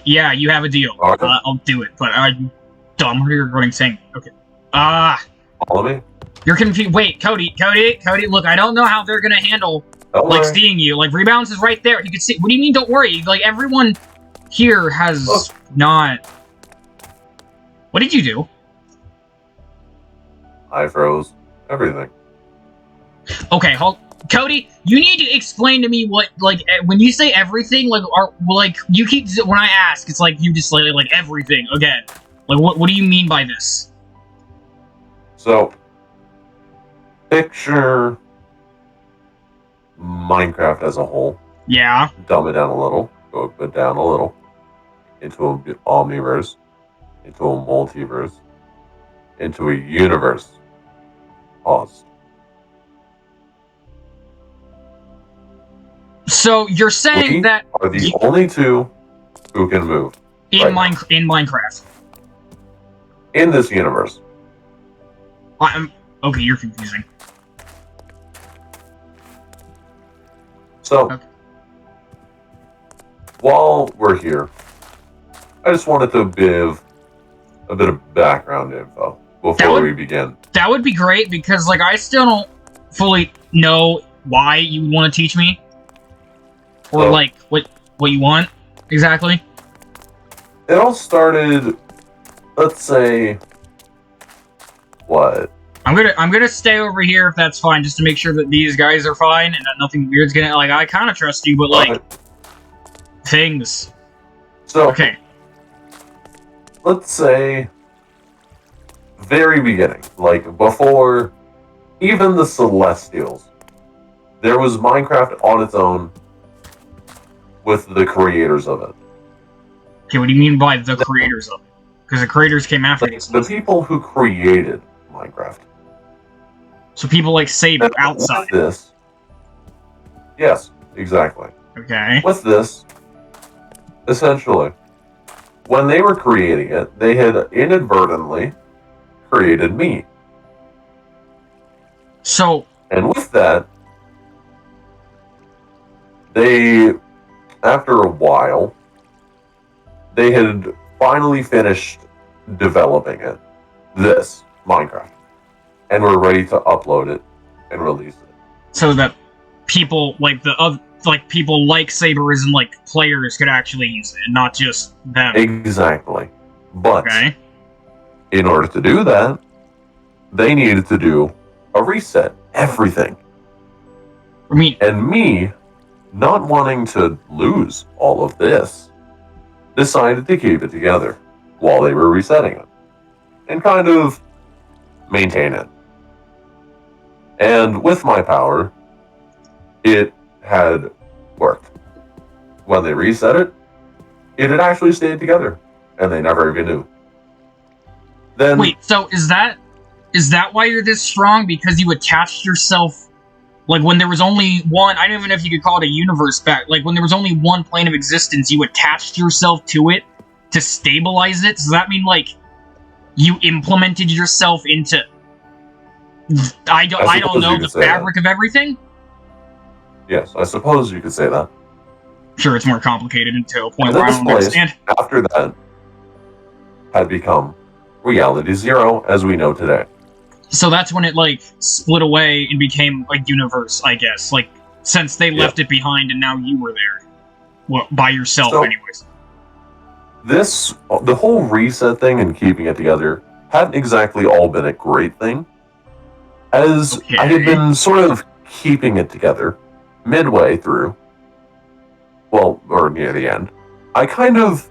Yeah, you have a deal. Okay. I'll do it, but I'm dumb. What are you recording saying? Okay. Follow me? You're confused. Wait, Cody, look, I don't know how they're gonna handle, Don't like, worry. seeing you. Like, rebounds is right there. You can see. What do you mean, don't worry? Like, everyone here has Look. not. What did you do? I froze everything. Okay, Cody, you need to explain to me what, like, when you say everything, like, you keep, when I ask, it's like, you just, like everything, again. Like, what do you mean by this? So, picture Minecraft as a whole. Yeah. Dumb it down a little. Go it down a little. Into an omniverse. Into a multiverse. Into a universe. Pause. So, you're saying We that... are the only two who can move. In Minecraft. In this universe. Okay, you're confusing. So, Okay. While we're here, I just wanted to give a bit of background info before we begin. That would be great, because, like, I still don't fully know why you want to teach me. Or, like, what you want, exactly. It all started, let's say, what? I'm gonna stay over here if that's fine, just to make sure that these guys are fine and that nothing weird's gonna, like, I kind of trust you, but, like, things. So, okay. Let's say, very beginning, like, before even the Celestials, there was Minecraft on its own with the creators of it. Okay, what do you mean by the creators of it? Because the creators came after like, the people who created Minecraft. So people like Saber outside. With this, yes, exactly. Okay. With this, essentially, when they were creating it, they had inadvertently created me. So... And with that, they, after a while, they had finally finished developing it. This, Minecraft. And were ready to upload it and release it. So that people, people like Sabers and, like, players could actually use it, and not just them. Exactly. But, in order to do that, they needed to do a reset. Everything. And me, not wanting to lose all of this, decided to keep it together while they were resetting it. And kind of maintain it. And with my power, it had worked. When they reset it, it had actually stayed together. And they never even knew. Then, wait, so is that why you're this strong? Because you attached yourself, like, when there was only one, I don't even know if you could call it a universe back, like, when there was only one plane of existence, you attached yourself to it to stabilize it? Does that mean, like, you implemented yourself into, I don't know, the fabric of everything? Yes, I suppose you could say that. Sure, it's more complicated until a point where I don't understand. After that, had become Reality Zero as we know today. So that's when it, like, split away and became a universe, I guess. Like, since they left it behind and now you were there. Well, by yourself, anyways. The whole reset thing and keeping it together hadn't exactly all been a great thing. As I had been sort of keeping it together midway through, well, or near the end, I kind of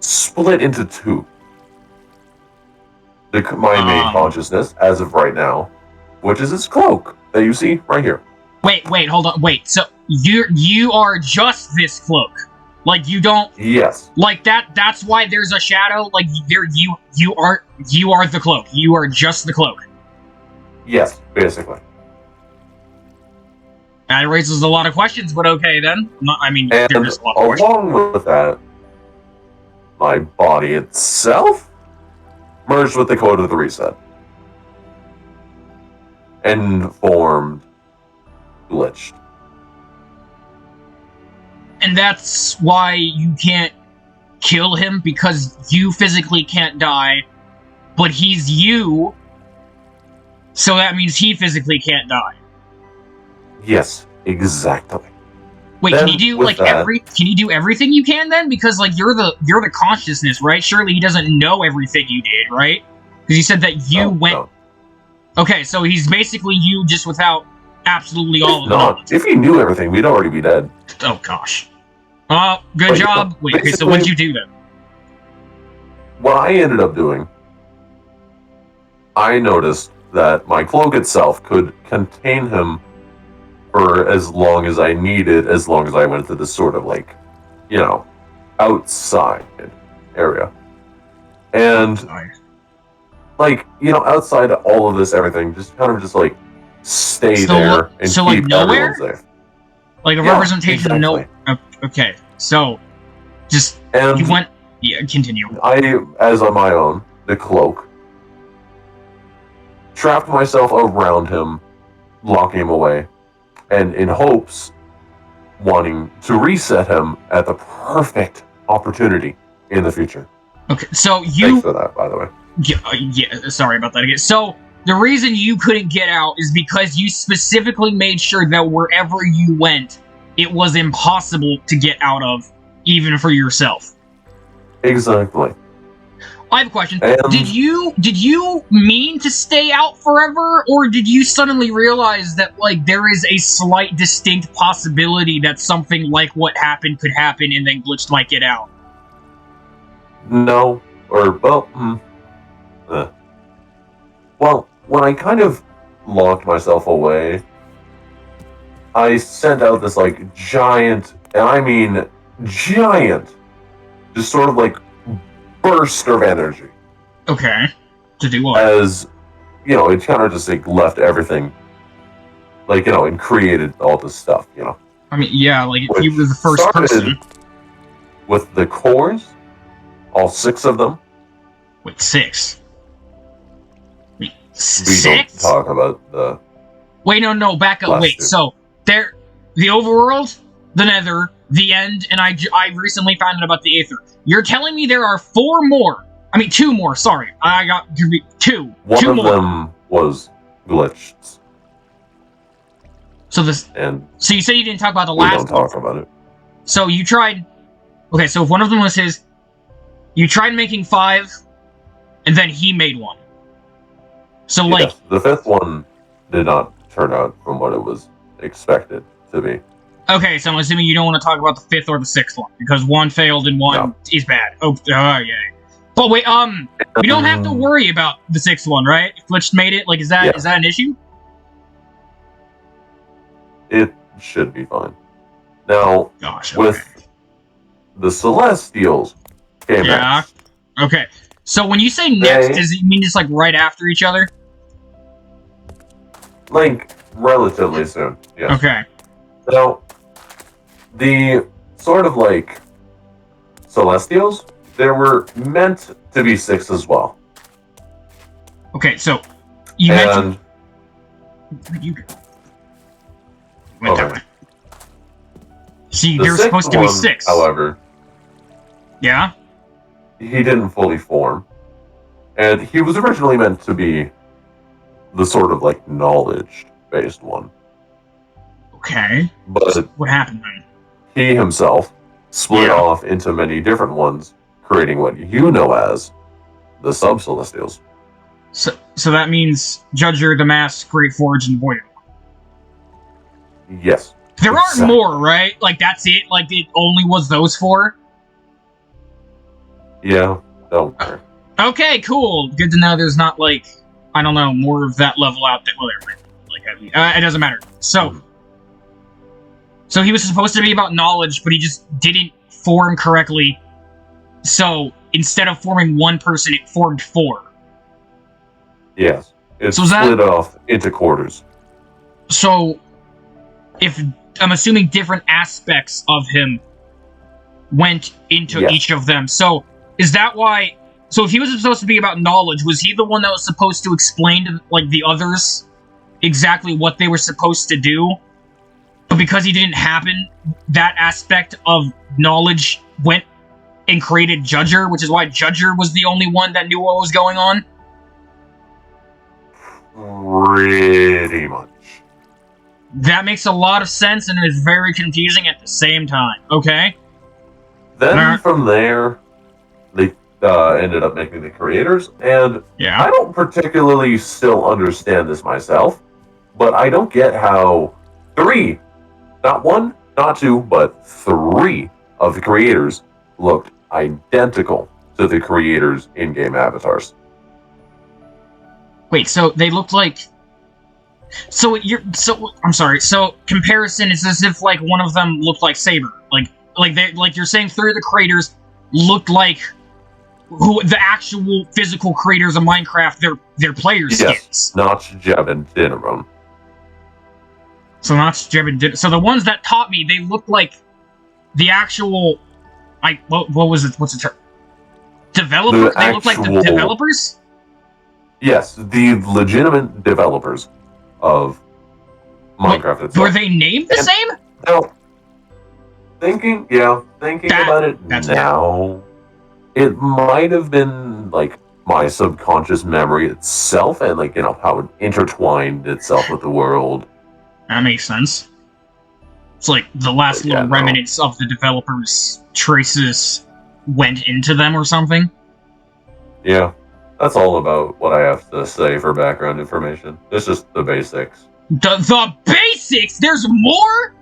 split into two. My main consciousness, as of right now, which is this cloak that you see right here. Wait, hold on, wait. So you are just this cloak, like you don't. Yes. Like that's why there's a shadow. Like you are the cloak. You are just the cloak. Yes, basically. That raises a lot of questions, but okay then. And along with that, my body itself merged with the code of the reset. And formed glitched. And that's why you can't kill him because you physically can't die, but he's you, so that means he physically can't die. Yes, exactly. Wait, then, can you do like can you do everything you can then? Because like you're the consciousness, right? Surely he doesn't know everything you did, right? Because you said that you went. No. Okay, so he's basically you, just without absolutely all of the knowledge. If he knew everything, we'd already be dead. Oh gosh. Good job. Wait, okay, so what'd you do then? What I ended up doing, I noticed that my cloak itself could contain him for as long as I needed, as long as I went to this sort of like, you know, outside area. And like, you know, outside of all of this, everything, just kind of just like stay there and keep like everyone safe. Like a representation of no. Okay, so just you went. Yeah, continue. As on my own, the cloak, trapped myself around him, locking him away, and in hopes, wanting to reset him at the perfect opportunity in the future. Okay, so you. Thanks for that, by the way. Yeah, sorry about that again. So, the reason you couldn't get out is because you specifically made sure that wherever you went, it was impossible to get out of, even for yourself. Exactly. I have a question. Did you mean to stay out forever, or did you suddenly realize that, like, there is a slight distinct possibility that something like what happened could happen and then Glitched might get out? No. Well, when I kind of locked myself away, I sent out this, like, giant, and I mean giant, just sort of, like, burst of energy. Okay. To do what? As, you know, it kind of just, like, left everything, like, you know, and created all this stuff, you know. I mean, yeah, like, if you were the first person. With the cores, all 6 of them. Wait, 6? Wait, 6? We don't talk about the... Wait, no, back up. Wait, so, there... The overworld, the nether, the end, and I recently found out about the aether. You're telling me there are 4 more. I mean, 2 more, sorry. I got 2. One of more. them was glitched. So you said you didn't talk about the last one. We don't talk about it. So you tried... Okay, so if one of them was his... You tried making 5, and then he made 1. So, yes, like... the 5th one did not turn out from what it was expected to be. Okay, so I'm assuming you don't want to talk about the 5th or the 6th one, because 1 failed and 1 is bad. Oh, yeah. But wait, we don't have to worry about the 6th one, right? If Glitched made it, like, is that an issue? It should be fine. Now, with the Celestials came next. Okay. So when you say next, does it mean just, like, right after each other? Like, relatively soon, yes. Okay. Now, the sort of, like, Celestials, there were meant to be 6 as well. Okay, so, you mentioned... You went that way. See, there's supposed to be 6. However... Yeah? He didn't fully form. And he was originally meant to be the sort of, like, knowledge-based one. Okay. But so what happened then? He himself split off into many different ones, creating what you know as the Sub-Celestials. So that means Judger, the Mask, Great Forge, and Void. Yes. There aren't more, right? Like, that's it? Like, it only was those 4? Yeah, don't worry. Okay, cool. Good to know there's not, like, I don't know, more of that level out there. Whatever. Like, it doesn't matter. So he was supposed to be about knowledge, but he just didn't form correctly. So, instead of forming 1 person, it formed 4. Yes. It's split off into quarters. So, I'm assuming different aspects of him went into each of them. So, is that why... So if he was supposed to be about knowledge, was he the one that was supposed to explain to, like, the others exactly what they were supposed to do? But because he didn't happen, that aspect of knowledge went and created Judger, which is why Judger was the only one that knew what was going on? Pretty much. That makes a lot of sense and is very confusing at the same time. Okay. Then from there, they ended up making the creators, and I don't particularly still understand this myself, but I don't get how 3, not 1, not 2, but 3 of the creators looked identical to the creators' in-game avatars. Wait, so they looked like... I'm sorry, so comparison is as if, like, one of them looked like Saber. Like you're saying 3 of the creators looked like who the actual physical creators of Minecraft, their players' skins. Notch, Jeb, and Dinnerum. So Notch, Jeb, and Dinnerum. So the ones that taught me, they looked like the actual... what was it? What's the term? Developer? They look like the developers? Yes, the legitimate developers of Minecraft itself. Were they named the same? No. Thinking about it now, it might have been, like, my subconscious memory itself, and, like, how it intertwined itself with the world. That makes sense. It's like the last little remnants of the developers' traces went into them or something. Yeah, that's all about what I have to say for background information. It's just the basics. The basics? There's more?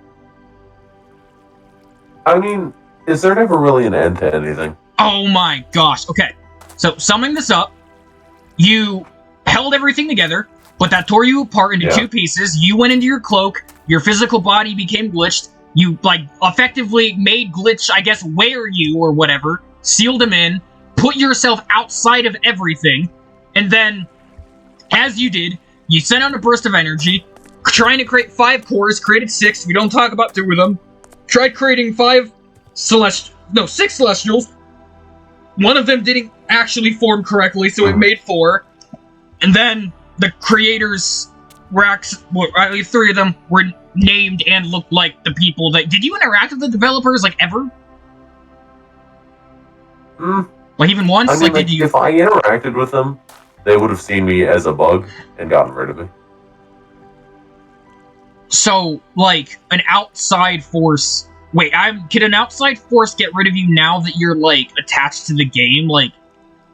I mean, is there never really an end to anything? Oh my gosh. Okay, so summing this up, you held everything together, but that tore you apart into 2 pieces. You went into your cloak, your physical body became glitched, you, like, effectively made Glitch, I guess, wear you or whatever, sealed him in, put yourself outside of everything, and then, as you did, you sent out a burst of energy, trying to create 5 cores, created 6, we don't talk about 2 of them, tried creating 6 Celestials, one of them didn't actually form correctly, so it made 4, and then the creators were at least 3 of them were named and looked like the people that... Did you interact with the developers, like, ever? Like, even once? I mean, if I interacted with them, they would have seen me as a bug and gotten rid of me. So, like, an outside force... Wait, can an outside force get rid of you now that you're, like, attached to the game? Like,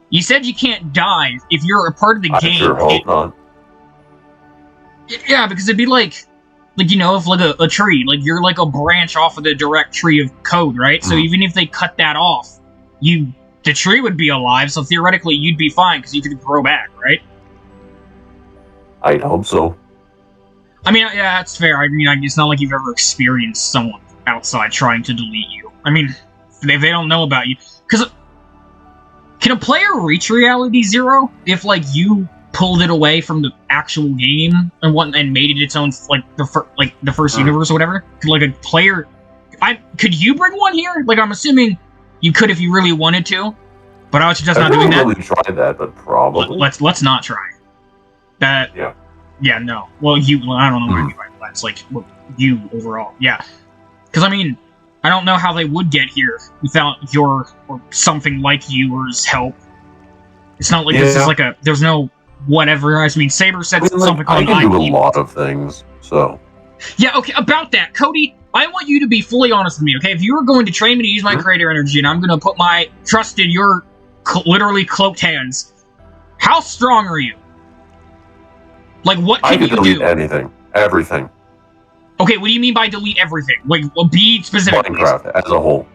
you said you can't die if you're a part of the game. I sure hope not. Yeah, because it'd be like, if, like, a tree, like, you're, like, a branch off of the direct tree of code, right? So even if they cut that off, the tree would be alive, so theoretically you'd be fine, because you could grow back, right? I'd hope so. I mean, yeah, that's fair. I mean, it's not like you've ever experienced someone outside trying to delete you. I mean, they don't know about you. Because, can a player reach Reality Zero if, like, you pulled it away from the actual game and made it its own, like, the first universe or whatever? Could, like, a player... could you bring one here? Like, I'm assuming you could if you really wanted to, but I was just not doing that. I haven't really tried that, but probably. Let's not try. That... Yeah, no. Well, I don't know what you mean by that. It's like, you overall. Yeah. Because, I mean, I don't know how they would get here without your, or something like yours, help. It's not like this is like there's no whatever. I mean, Saber said something called I can do a lot of things, so... Yeah, okay, about that, Cody, I want you to be fully honest with me, okay? If you were going to train me to use my creator energy, and I'm going to put my trust in your literally cloaked hands, how strong are you? Like, what can you do? I can delete anything. Everything. Okay, what do you mean by delete everything? Like, be specific. Minecraft as a whole.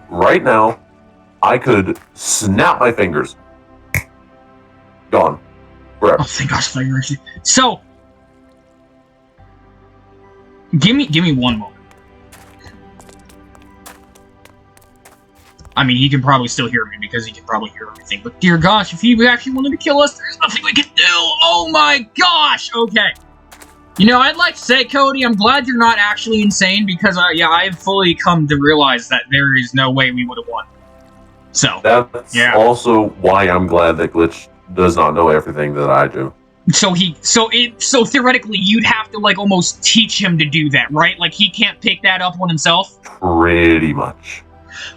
Right now, I could snap my fingers. Gone. Forever. Oh, thank gosh, fingers. So, give me one moment. I mean, he can probably still hear me because he can probably hear everything. But dear gosh, if he actually wanted to kill us, there's nothing we can do. Oh my gosh. Okay. You know, I'd like to say, Cody, I'm glad you're not actually insane because, I've fully come to realize that there is no way we would have won. So, that's also why I'm glad that Glitch does not know everything that I do. So theoretically, you'd have to, like, almost teach him to do that, right? Like, he can't pick that up on himself? Pretty much.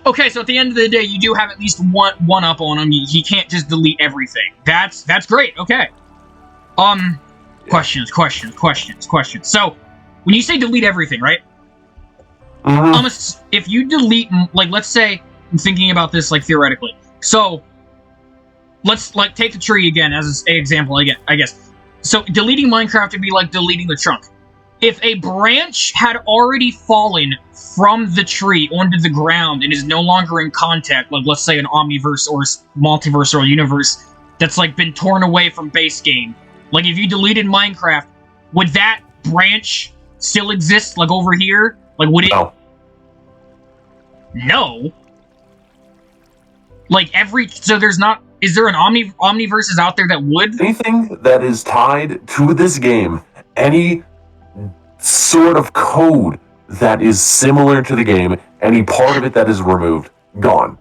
Okay, so at the end of the day, you do have at least one up on him. He can't just delete everything. That's great. Okay. Questions. So, when you say delete everything, right? If you delete, like, let's say, I'm thinking about this, like, theoretically. So, let's, like, take the tree again as an example, I guess. So, deleting Minecraft would be like deleting the trunk. If a branch had already fallen from the tree onto the ground and is no longer in contact, like, let's say an omniverse or multiverse or a universe that's, like, been torn away from base game, like, if you deleted Minecraft, would that branch still exist, like, over here? Like, would it... No. Like, so there's not... Is there an omniverses out there that would? Anything that is tied to this game, any sort of code that is similar to the game, any part of it that is removed, gone.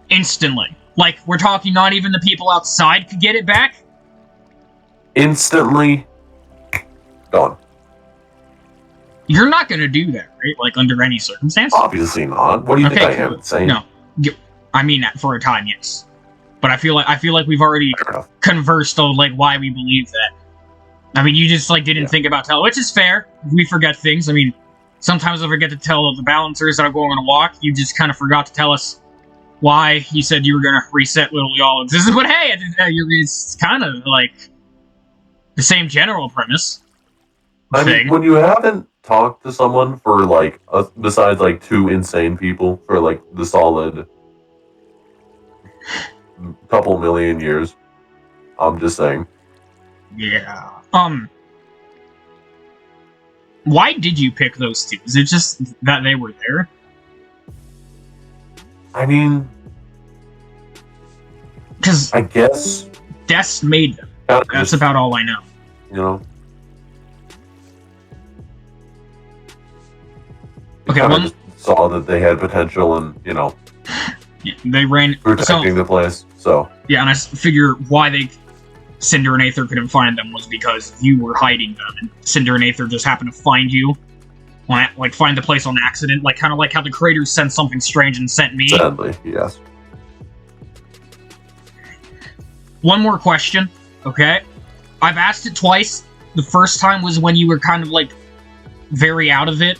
Instantly. Like, we're talking not even the people outside could get it back? Instantly gone. You're not going to do that, right? Like, under any circumstance? Obviously not. What do you think I am saying? No. I mean, for a time, yes. But I feel like we've already conversed on, like, why we believe that. I mean, you just, like, didn't think about which is fair. We forget things. I mean, sometimes I forget to tell the balancers that I'm going on a walk. You just kind of forgot to tell us why you said you were going to reset literally all existence. But hey, it's kind of, like, the same general premise. I mean, when you haven't talked to someone for, like, besides, like, two insane people for, like, the solid couple million years, I'm just saying. Yeah. Why did you pick those two? Is it just that they were there? I mean... Because... I guess... Des made them. That's about all I know. You know? Okay, one... just saw that they had potential and, you know... Yeah, they ran... protecting the place, so... Yeah, and I figure why Cinder and Aether couldn't find them was because you were hiding them, and Cinder and Aether just happened to find you. Like, find the place on accident, like, kind of like how the creators sent something strange and sent me. Sadly, yes. One more question, okay? I've asked it twice. The first time was when you were kind of, like, very out of it,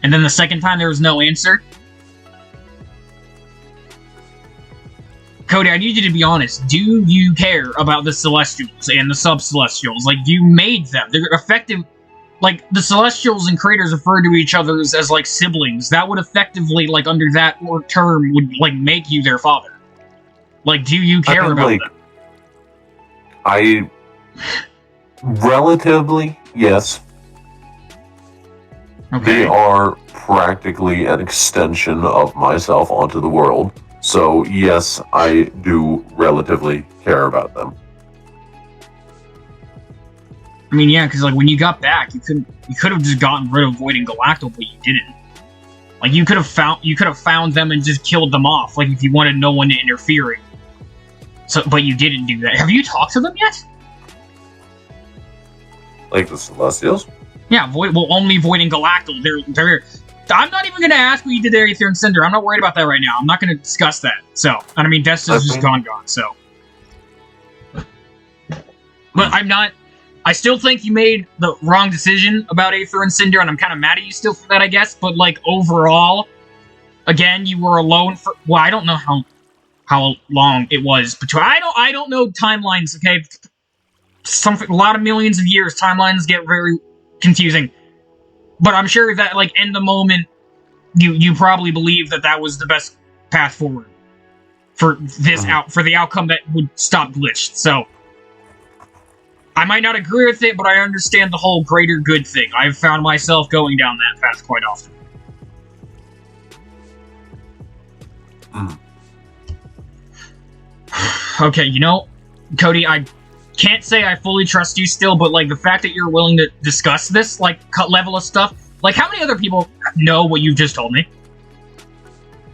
and then the second time there was no answer. Cody, I need you to be honest. Do you care about the Celestials and the Sub-Celestials? Like, you made them. They're effective... Like, the Celestials and creators refer to each other as, like, siblings. That would effectively, like, under that term, would, like, make you their father. Like, do you care about them? Relatively, yes. Okay. They are practically an extension of myself onto the world. So, yes, I do relatively care about them. I mean, yeah, because, like, when you got back, you could have just gotten rid of Void and Galacto, but you didn't. Like, you could have found them and just killed them off, like, if you wanted no one interfering. So, but you didn't do that. Have you talked to them yet? Like the Celestials? Yeah, only Void and Galacto. They're. I'm not even going to ask what you did there, Aether and Cinder. I'm not worried about that right now. I'm not going to discuss that. So, I mean, Des is just gone, so. But I'm not... I still think you made the wrong decision about Aether and Cinder, and I'm kind of mad at you still for that, I guess. But, like, overall, again, you were alone for... Well, I don't know how long it was between... I don't know timelines, okay? A lot of millions of years, timelines get very confusing. But I'm sure that, like, in the moment, you probably believe that was the best path forward for this for the outcome that would stop Glitch. So, I might not agree with it, but I understand the whole greater good thing. I've found myself going down that path quite often. Okay, you know, Cody, I can't say I fully trust you still, but, like, the fact that you're willing to discuss this, like, cut level of stuff, like, how many other people know what you've just told me?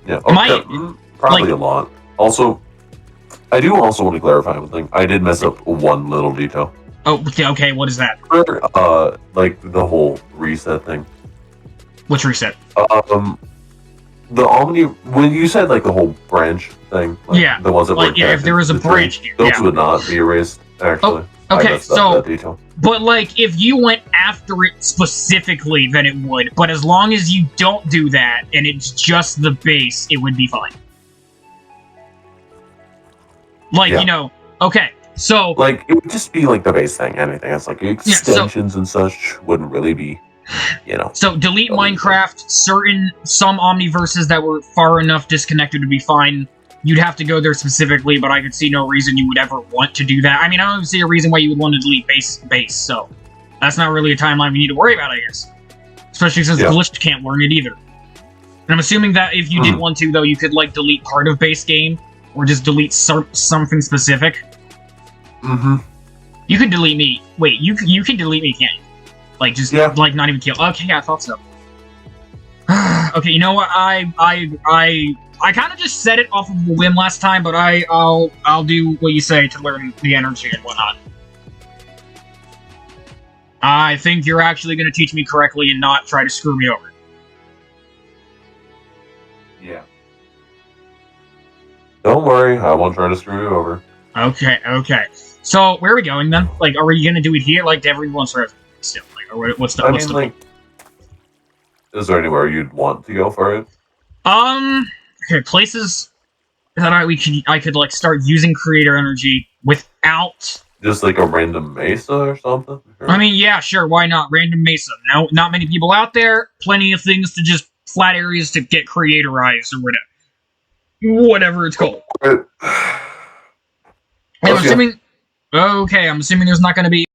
Yeah, probably a lot. Also, I do also want to clarify one thing. I did mess up one little detail. Oh, okay, what is that? Like, the whole reset thing. Which reset? the Omni, when you said like the whole branch thing, like, yeah, the ones that like were if there was a branch, those would not be erased. Actually, okay, so that detail. But like if you went after it specifically, then it would. But as long as you don't do that and it's just the base, it would be fine. Like okay, so like it would just be like the base thing. Anything else like extensions and such wouldn't really be. So delete Minecraft, some omniverses that were far enough disconnected to be fine. You'd have to go there specifically, but I could see no reason you would ever want to do that. I mean, I don't see a reason why you would want to delete base, so that's not really a timeline we need to worry about, I guess. Especially since Glitch can't learn it either. And I'm assuming that if you did want to, though, you could, like, delete part of base game, or just delete something specific. You could delete me. Wait, you can delete me, can't you? Like, just, like, not even kill. Okay, yeah, I thought so. Okay, you know what? I kind of just said it off of a whim last time, but I'll do what you say to learn the energy and whatnot. I think you're actually going to teach me correctly and not try to screw me over. Yeah. Don't worry, I won't try to screw you over. Okay. So, where are we going then? Like, are we going to do it here? Like, everyone's still, like, or what's the... like, is there anywhere you'd want to go for it? Okay, places that I could like start using creator energy without just like a random mesa or something. I mean, yeah, sure, why not random mesa? No, not many people out there. Plenty of things to just flat areas to get creatorized or whatever it's called. I'm assuming. Okay, I'm assuming there's not going to be